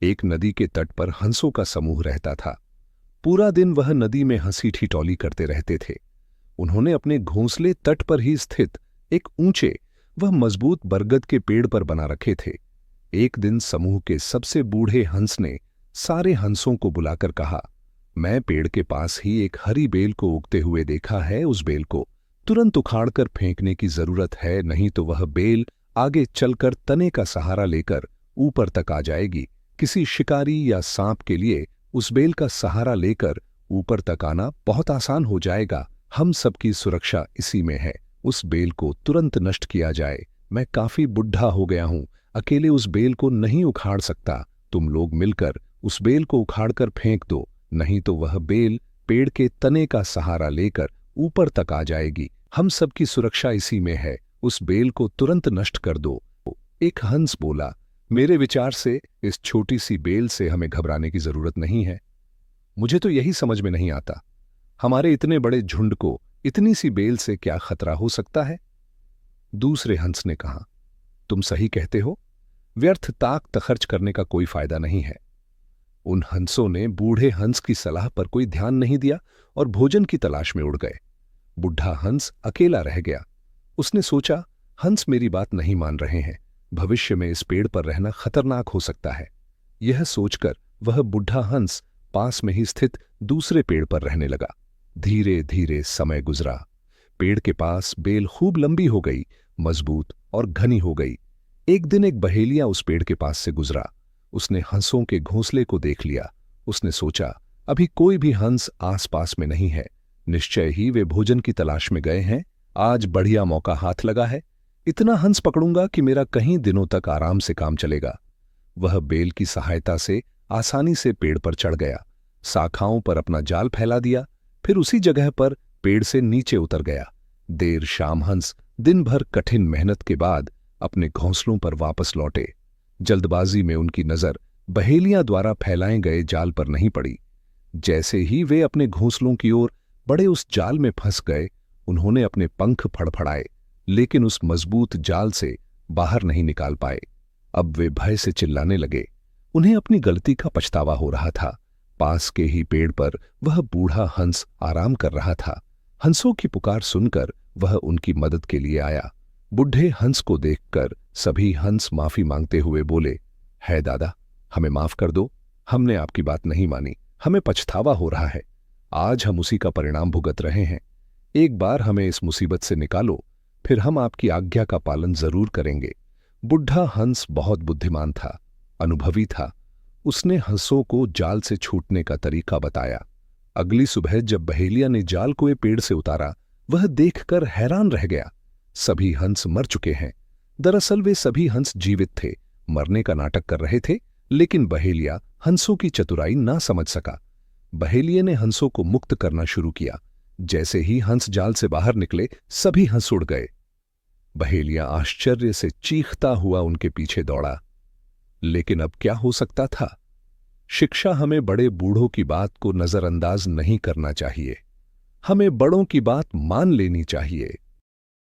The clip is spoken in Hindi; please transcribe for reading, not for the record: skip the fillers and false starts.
एक नदी के तट पर हंसों का समूह रहता था। पूरा दिन वह नदी में हंसी ठिठौली करते रहते थे। उन्होंने अपने घोंसले तट पर ही स्थित एक ऊंचे वह मजबूत बरगद के पेड़ पर बना रखे थे। एक दिन समूह के सबसे बूढ़े हंस ने सारे हंसों को बुलाकर कहा, मैं पेड़ के पास ही एक हरी बेल को उगते हुए देखा है। उस बेल को तुरंत उखाड़कर फेंकने की जरूरत है, नहीं तो वह बेल आगे चलकर तने का सहारा लेकर ऊपर तक आ जाएगी। किसी शिकारी या सांप के लिए उस बेल का सहारा लेकर ऊपर तक आना बहुत आसान हो जाएगा। हम सबकी सुरक्षा इसी में है। उस बेल को तुरंत नष्ट किया जाए। मैं काफी बुढ़ा हो गया हूं, अकेले उस बेल को नहीं उखाड़ सकता। तुम लोग मिलकर उस बेल को उखाड़कर फेंक दो, नहीं तो वह बेल पेड़ के तने का सहारा लेकर ऊपर तक आ जाएगी। हम सबकी सुरक्षा इसी में है। उस बेल को तुरंत नष्ट कर दो। एक हंस बोला, मेरे विचार से इस छोटी सी बेल से हमें घबराने की जरूरत नहीं है। मुझे तो यही समझ में नहीं आता, हमारे इतने बड़े झुंड को इतनी सी बेल से क्या खतरा हो सकता है। दूसरे हंस ने कहा, तुम सही कहते हो, व्यर्थ ताक तखर्च करने का कोई फायदा नहीं है। उन हंसों ने बूढ़े हंस की सलाह पर कोई ध्यान नहीं दिया और भोजन की तलाश में उड़ गए। बुढ़ा हंस अकेला रह गया। उसने सोचा, हंस मेरी बात नहीं मान रहे हैं, भविष्य में इस पेड़ पर रहना खतरनाक हो सकता है। यह सोचकर वह बुढ़ा हंस पास में ही स्थित दूसरे पेड़ पर रहने लगा। धीरे धीरे समय गुजरा। पेड़ के पास बेल खूब लंबी हो गई, मजबूत और घनी हो गई। एक दिन एक बहेलिया उस पेड़ के पास से गुजरा। उसने हंसों के घोंसले को देख लिया। उसने सोचा, अभी कोई भी हंस आसपास में नहीं है, निश्चय ही वे भोजन की तलाश में गए हैं। आज बढ़िया मौका हाथ लगा है। इतना हंस पकड़ूंगा कि मेरा कहीं दिनों तक आराम से काम चलेगा। वह बेल की सहायता से आसानी से पेड़ पर चढ़ गया, शाखाओं पर अपना जाल फैला दिया, फिर उसी जगह पर पेड़ से नीचे उतर गया। देर शाम हंस दिन भर कठिन मेहनत के बाद अपने घोंसलों पर वापस लौटे। जल्दबाजी में उनकी नजर बहेलियां द्वारा फैलाए गए जाल पर नहीं पड़ी। जैसे ही वे अपने घोंसलों की ओर बड़े उस जाल में फंस गए, उन्होंने अपने पंख फड़फड़ाए, लेकिन उस मजबूत जाल से बाहर नहीं निकाल पाए। अब वे भय से चिल्लाने लगे। उन्हें अपनी गलती का पछतावा हो रहा था। पास के ही पेड़ पर वह बूढ़ा हंस आराम कर रहा था। हंसों की पुकार सुनकर वह उनकी मदद के लिए आया। बुढ़े हंस को देखकर सभी हंस माफी मांगते हुए बोले, है दादा, हमें माफ कर दो, हमने आपकी बात नहीं मानी, हमें पछतावा हो रहा है। आज हम उसी का परिणाम भुगत रहे हैं। एक बार हमें इस मुसीबत से निकालो, फिर हम आपकी आज्ञा का पालन जरूर करेंगे। बुढ़ा हंस बहुत बुद्धिमान था, अनुभवी था। उसने हंसों को जाल से छूटने का तरीका बताया। अगली सुबह जब बहेलिया ने जाल को पेड़ से उतारा, वह देखकर हैरान रह गया। सभी हंस मर चुके हैं। दरअसल वे सभी हंस जीवित थे, मरने का नाटक कर रहे थे, लेकिन बहेलिया हंसों की चतुराई ना समझ सका। बहेलिये ने हंसों को मुक्त करना शुरू किया। जैसे ही हंस जाल से बाहर निकले, सभी हंस उड़ गए। बहेलिया आश्चर्य से चीखता हुआ उनके पीछे दौड़ा। लेकिन अब क्या हो सकता था? शिक्षा हमें बड़े बूढ़ों की बात को नजरअंदाज नहीं करना चाहिए। हमें बड़ों की बात मान लेनी चाहिए।